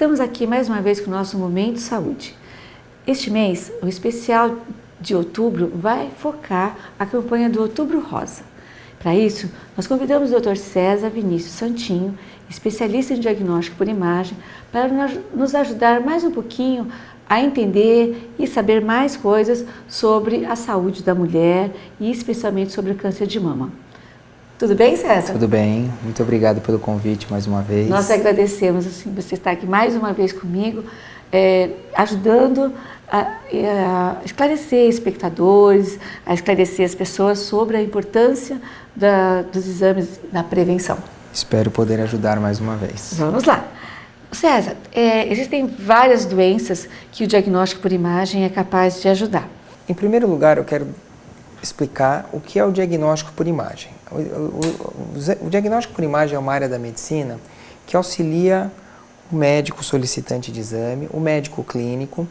Estamos aqui mais uma vez com o nosso Momento Saúde. Este mês, o especial de outubro vai focar a campanha do Outubro Rosa. Para isso, nós convidamos o Dr. César Vinícius Santinho, especialista em diagnóstico por imagem, para nos ajudar mais um pouquinho a entender e saber mais coisas sobre a saúde da mulher e especialmente sobre o câncer de mama. Tudo bem, César? Tudo bem, muito obrigado pelo convite mais uma vez. Nós agradecemos assim, você estar aqui mais uma vez comigo, ajudando a esclarecer espectadores, a esclarecer as pessoas sobre a importância dos exames na prevenção. Espero poder ajudar mais uma vez. Vamos lá. César, existem várias doenças que o diagnóstico por imagem é capaz de ajudar. Em primeiro lugar, eu quero explicar o que é o diagnóstico por imagem. O diagnóstico por imagem é uma área da medicina que auxilia o médico solicitante de exame, o médico clínico,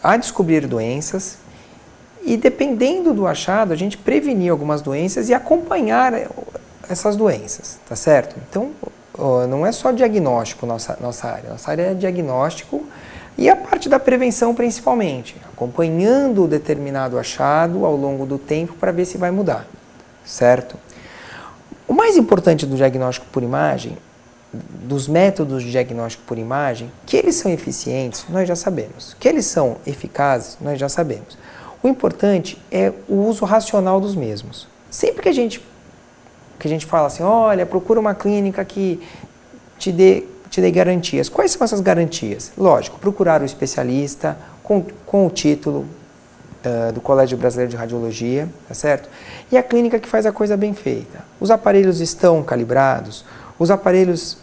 a descobrir doenças e, dependendo do achado, a gente prevenir algumas doenças e acompanhar essas doenças, tá certo? Então, não é só diagnóstico nossa área é diagnóstico e a parte da prevenção principalmente, acompanhando o determinado achado ao longo do tempo para ver se vai mudar, certo? O mais importante do diagnóstico por imagem, dos métodos de diagnóstico por imagem, que eles são eficientes, nós já sabemos. Que eles são eficazes, nós já sabemos. O importante é o uso racional dos mesmos. Sempre que a gente fala assim, olha, procura uma clínica que te dê garantias. Quais são essas garantias? Lógico, procurar o especialista com o título do Colégio Brasileiro de Radiologia, tá certo? E a clínica que faz a coisa bem feita. Os aparelhos estão calibrados, os aparelhos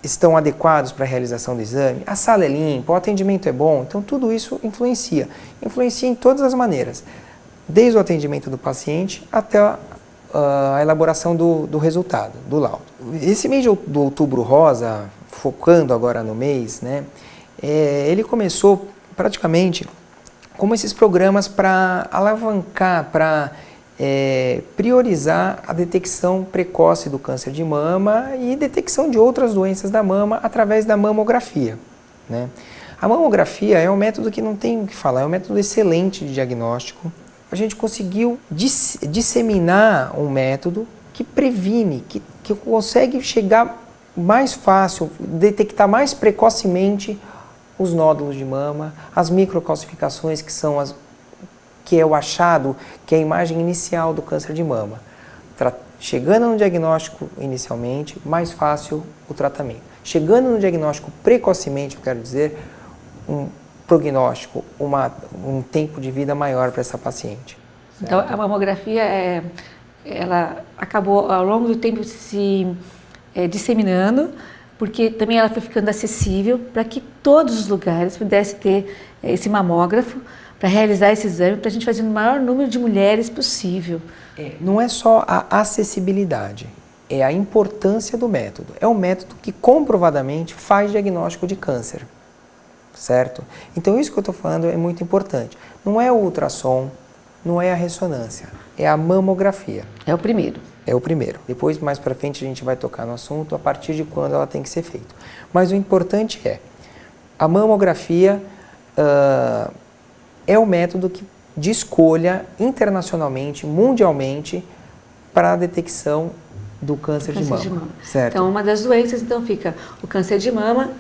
estão adequados para a realização do exame, a sala é limpa, o atendimento é bom, então tudo isso influencia em todas as maneiras, desde o atendimento do paciente até a elaboração do resultado, do laudo. Esse mês do Outubro Rosa, focando agora no mês, né, ele começou praticamente como esses programas para alavancar, para priorizar a detecção precoce do câncer de mama e detecção de outras doenças da mama através da mamografia, né? A mamografia é um método que não tem o que falar, é um método excelente de diagnóstico. A gente conseguiu disseminar um método que previne, que consegue chegar mais fácil, detectar mais precocemente os nódulos de mama, as microcalcificações que é o achado, que é a imagem inicial do câncer de mama. Chegando no diagnóstico inicialmente, mais fácil o tratamento. Chegando no diagnóstico precocemente, eu quero dizer, um prognóstico, um tempo de vida maior para essa paciente. Então, a mamografia, ela acabou ao longo do tempo se disseminando, porque também ela foi ficando acessível para que todos os lugares pudessem ter esse mamógrafo para realizar esse exame, para a gente fazer o maior número de mulheres possível. Não é só a acessibilidade, é a importância do método. É um método que comprovadamente faz diagnóstico de câncer, certo? Então isso que eu estou falando é muito importante. Não é o ultrassom, não é a ressonância, é a mamografia. É o primeiro. É o primeiro. Depois, mais para frente, a gente vai tocar no assunto a partir de quando ela tem que ser feita. Mas o importante é, a mamografia é o método de escolha internacionalmente, mundialmente, para a detecção do câncer de mama. Certo? Então, uma das doenças, fica o câncer de mama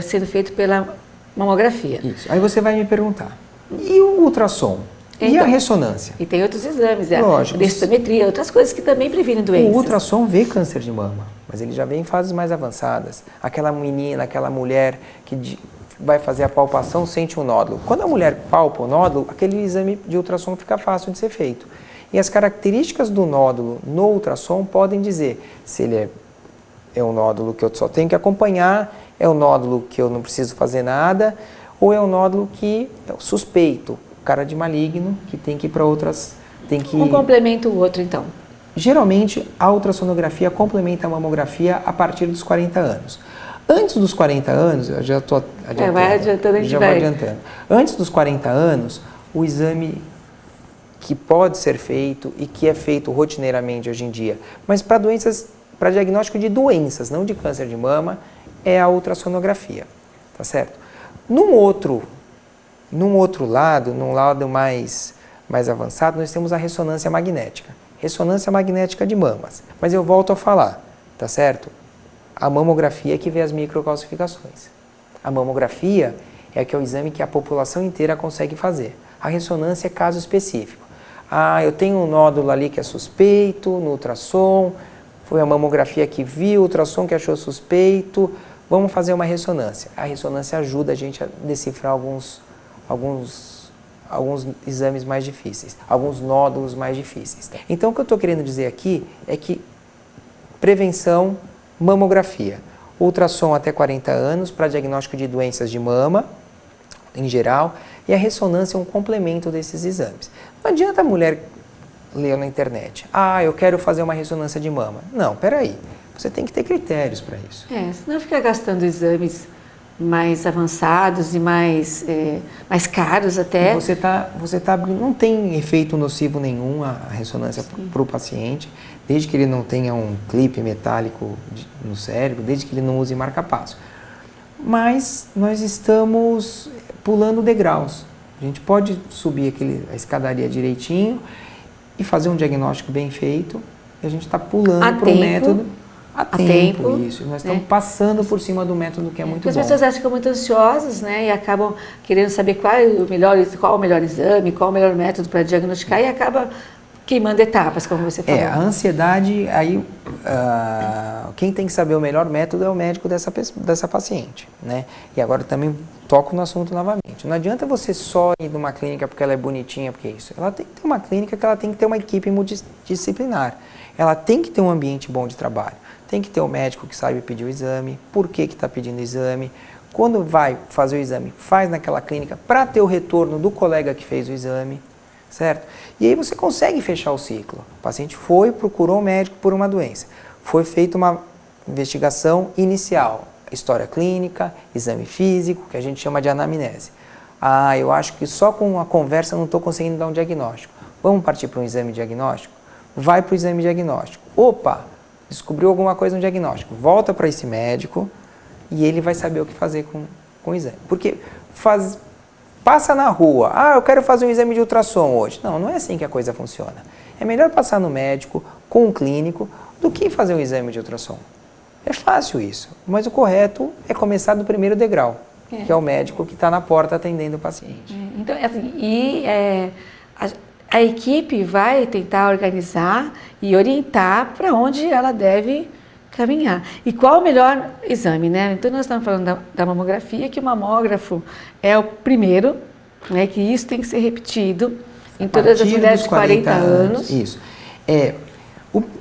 sendo feito pela mamografia. Isso. Aí você vai me perguntar, e o ultrassom? E a ressonância? E tem outros exames, Lógico. A densitometria, outras coisas que também previnem doenças. O ultrassom vê câncer de mama, mas ele já vem em fases mais avançadas. Aquela menina, aquela mulher que vai fazer a palpação sente um nódulo. Quando a mulher palpa o nódulo, aquele exame de ultrassom fica fácil de ser feito. E as características do nódulo no ultrassom podem dizer se ele é um nódulo que eu só tenho que acompanhar, é um nódulo que eu não preciso fazer nada, ou é um nódulo que é suspeito, cara de maligno, que tem que ir para outras... Um complementa o outro, então. Geralmente, a ultrassonografia complementa a mamografia a partir dos 40 anos. Antes dos 40 anos, eu já estou adiantando. Vai adiantando, a gente já vai adiantando. Antes dos 40 anos, o exame que pode ser feito e que é feito rotineiramente hoje em dia, mas para doenças, para diagnóstico de doenças, não de câncer de mama, é a ultrassonografia, tá certo? Num outro lado, num lado mais avançado, nós temos a ressonância magnética. Ressonância magnética de mamas. Mas eu volto a falar, tá certo? A mamografia é que vê as microcalcificações. A mamografia é o exame que a população inteira consegue fazer. A ressonância é caso específico. Ah, eu tenho um nódulo ali que é suspeito no ultrassom, foi a mamografia que viu, o ultrassom que achou suspeito, vamos fazer uma ressonância. A ressonância ajuda a gente a decifrar alguns exames mais difíceis, alguns nódulos mais difíceis. Então, o que eu estou querendo dizer aqui é que prevenção, mamografia, ultrassom até 40 anos para diagnóstico de doenças de mama, em geral, e a ressonância é um complemento desses exames. Não adianta a mulher ler na internet, ah, eu quero fazer uma ressonância de mama. Não, peraí, você tem que ter critérios para isso. Senão fica gastando exames mais avançados e mais caros até. Você tá não tem efeito nocivo nenhum a ressonância para o paciente, desde que ele não tenha um clipe metálico no cérebro, desde que ele não use marca-passo. Mas nós estamos pulando degraus. A gente pode subir a escadaria direitinho e fazer um diagnóstico bem feito, e a gente está pulando para o método. A tempo, isso. Nós estamos passando por cima do método que é muito bom. As pessoas acham que ficam muito ansiosas, né? E acabam querendo saber qual o melhor exame, qual o melhor método para diagnosticar e acaba queimando etapas, como você falou. A ansiedade, aí quem tem que saber o melhor método é o médico dessa paciente, né? E agora também toco no assunto novamente. Não adianta você só ir numa clínica porque ela é bonitinha, porque é isso. Ela tem que ter uma clínica que ela tem que ter uma equipe multidisciplinar. Ela tem que ter um ambiente bom de trabalho. Tem que ter um médico que saiba pedir o exame, por que está pedindo o exame, quando vai fazer o exame, faz naquela clínica para ter o retorno do colega que fez o exame, certo? E aí você consegue fechar o ciclo. O paciente procurou um médico por uma doença, foi feita uma investigação inicial, história clínica, exame físico, que a gente chama de anamnese. Ah, eu acho que só com a conversa não estou conseguindo dar um diagnóstico. Vamos partir para um exame diagnóstico? Vai para o exame diagnóstico. Opa! Descobriu alguma coisa no diagnóstico, volta para esse médico e ele vai saber o que fazer com o exame. Porque passa na rua, eu quero fazer um exame de ultrassom hoje. Não é assim que a coisa funciona. É melhor passar no médico, com um clínico, do que fazer um exame de ultrassom. É fácil isso, mas o correto é começar do primeiro degrau, que é o médico que está na porta atendendo o paciente. Então, assim, a equipe vai tentar organizar e orientar para onde ela deve caminhar. E qual o melhor exame, né? Então, nós estamos falando da mamografia, que o mamógrafo é o primeiro, né? Que isso tem que ser repetido em todas as mulheres de 40 anos. Isso.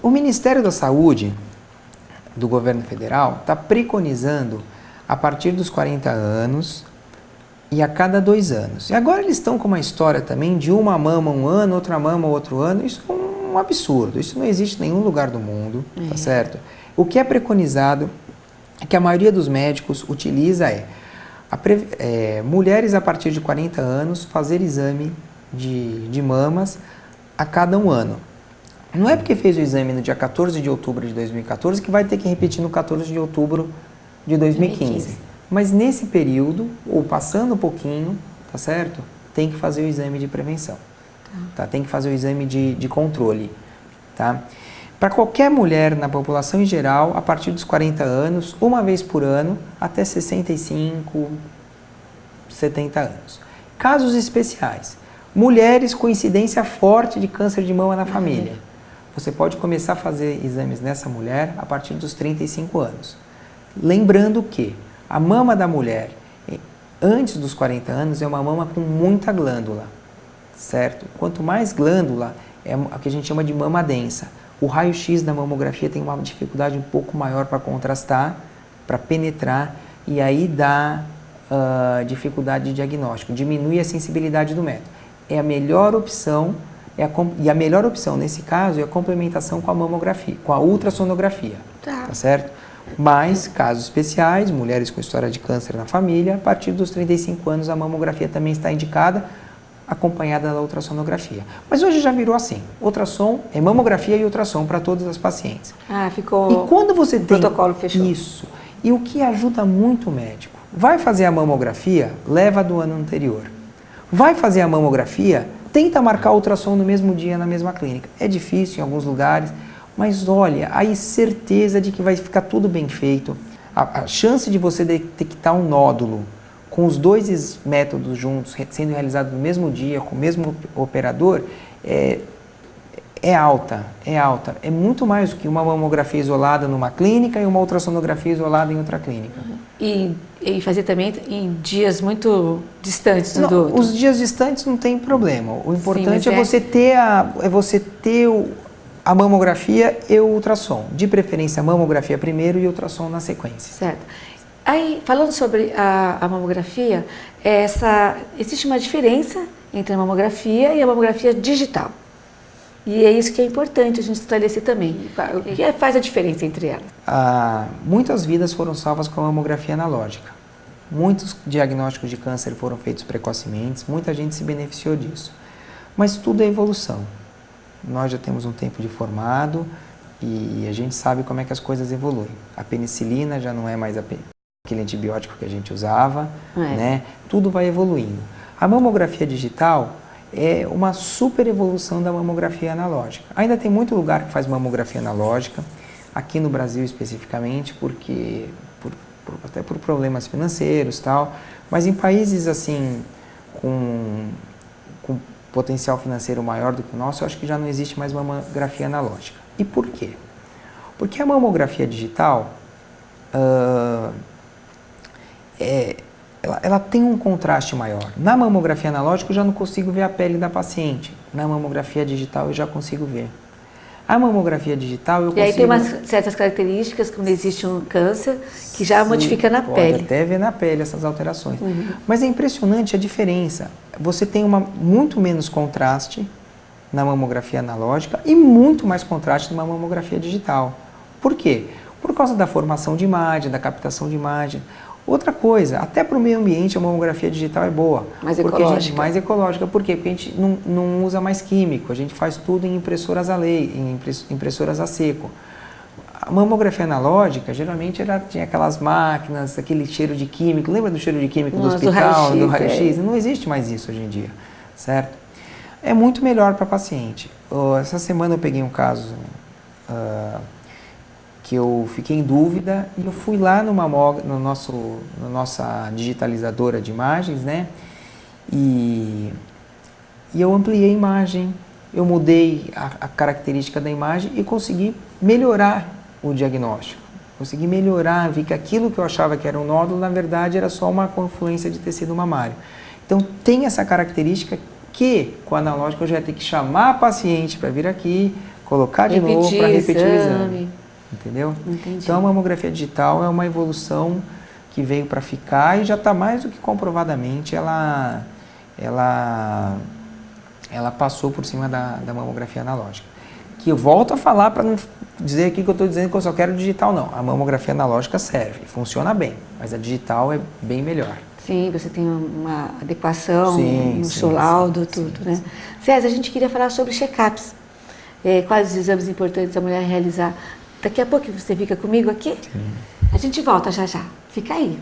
O Ministério da Saúde do governo federal está preconizando a partir dos 40 anos e a cada 2 anos. E agora eles estão com uma história também de uma mama um ano, outra mama outro ano. Isso é um absurdo. Isso não existe em nenhum lugar do mundo, tá certo? O que é preconizado, que a maioria dos médicos utiliza mulheres a partir de 40 anos fazer exame de mamas a cada 1 ano. Não é porque fez o exame no dia 14 de outubro de 2014 que vai ter que repetir no 14 de outubro de 2015. Mas nesse período, ou passando um pouquinho, tá certo? Tem que fazer o exame de prevenção. Tá? Tem que fazer o exame de controle. Tá? Para qualquer mulher na população em geral, a partir dos 40 anos, uma vez por ano, até 65, 70 anos. Casos especiais. Mulheres com incidência forte de câncer de mama na família. Você pode começar a fazer exames nessa mulher a partir dos 35 anos. Lembrando que a mama da mulher, antes dos 40 anos, é uma mama com muita glândula, certo? Quanto mais glândula, é o que a gente chama de mama densa. O raio-x da mamografia tem uma dificuldade um pouco maior para contrastar, para penetrar, e aí dá dificuldade de diagnóstico, diminui a sensibilidade do método. É a melhor opção, e a melhor opção nesse caso é a complementação com a mamografia, com a ultrassonografia, tá certo? Mas, casos especiais, mulheres com história de câncer na família, a partir dos 35 anos a mamografia também está indicada, acompanhada da ultrassonografia. Mas hoje já virou assim, ultrassom é mamografia e ultrassom para todas as pacientes. Ah, ficou... E quando você tem... O protocolo fechou. Isso. E o que ajuda muito o médico? Vai fazer a mamografia, leva do ano anterior. Vai fazer a mamografia, tenta marcar o ultrassom no mesmo dia na mesma clínica. É difícil em alguns lugares, mas olha, aí certeza de que vai ficar tudo bem feito. A chance de você detectar um nódulo com os dois métodos juntos, sendo realizados no mesmo dia, com o mesmo operador, é alta. É muito mais do que uma mamografia isolada numa clínica e uma ultrassonografia isolada em outra clínica. E fazer também em dias muito distantes um do outro? Os dias distantes não tem problema. O importante Sim, é você ter a mamografia e o ultrassom. De preferência, a mamografia primeiro e o ultrassom na sequência. Certo. Aí, falando sobre a mamografia, existe uma diferença entre a mamografia e a mamografia digital. E é isso que é importante a gente esclarecer também. O que faz a diferença entre elas? Muitas vidas foram salvas com a mamografia analógica. Muitos diagnósticos de câncer foram feitos precocemente, muita gente se beneficiou disso. Mas tudo é evolução. Nós já temos um tempo de formado e a gente sabe como é que as coisas evoluem. A penicilina já não é mais aquele antibiótico que a gente usava, né? Tudo vai evoluindo. A mamografia digital é uma super evolução da mamografia analógica. Ainda tem muito lugar que faz mamografia analógica, aqui no Brasil especificamente, porque até por problemas financeiros e tal, mas em países assim com potencial financeiro maior do que o nosso, eu acho que já não existe mais mamografia analógica. E por quê? Porque a mamografia digital ela tem um contraste maior. Na mamografia analógica eu já não consigo ver a pele da paciente. Na mamografia digital eu já consigo ver. A mamografia digital eu consigo... E aí tem certas características, quando existe um câncer, que já modifica na pele. Pode até ver na pele essas alterações. Mas é impressionante a diferença. Você tem muito menos contraste na mamografia analógica e muito mais contraste na mamografia digital. Por quê? Por causa da formação de imagem, da captação de imagem. Outra coisa, até para o meio ambiente a mamografia digital é boa. Mais ecológica. Mais ecológica. Por quê? Porque a gente não usa mais químico, a gente faz tudo em impressoras a impressoras a seco. A mamografia analógica, geralmente ela tinha aquelas máquinas, aquele cheiro de químico. Lembra do cheiro de químico do hospital, do raio-x? Não existe mais isso hoje em dia, certo? É muito melhor para a paciente. Essa semana eu peguei um caso... que eu fiquei em dúvida e eu fui lá na nossa digitalizadora de imagens, né? E eu ampliei a imagem, eu mudei a característica da imagem e consegui melhorar o diagnóstico. Consegui melhorar, vi que aquilo que eu achava que era um nódulo, na verdade, era só uma confluência de tecido mamário. Então, tem essa característica que, com a analógica, eu já ia ter que chamar a paciente para vir aqui, colocar de novo para repetir o exame. Entendeu? Entendi. Então a mamografia digital é uma evolução que veio para ficar e já está mais do que comprovadamente ela passou por cima da mamografia analógica. Que eu volto a falar para não dizer aqui que eu estou dizendo que eu só quero digital, não. A mamografia analógica serve, funciona bem, mas a digital é bem melhor. Sim, você tem uma adequação no seu laudo, tudo, né? César, a gente queria falar sobre check-ups. Quais os exames importantes a mulher realizar? Daqui a pouco você fica comigo aqui? Sim. A gente volta já já. Fica aí.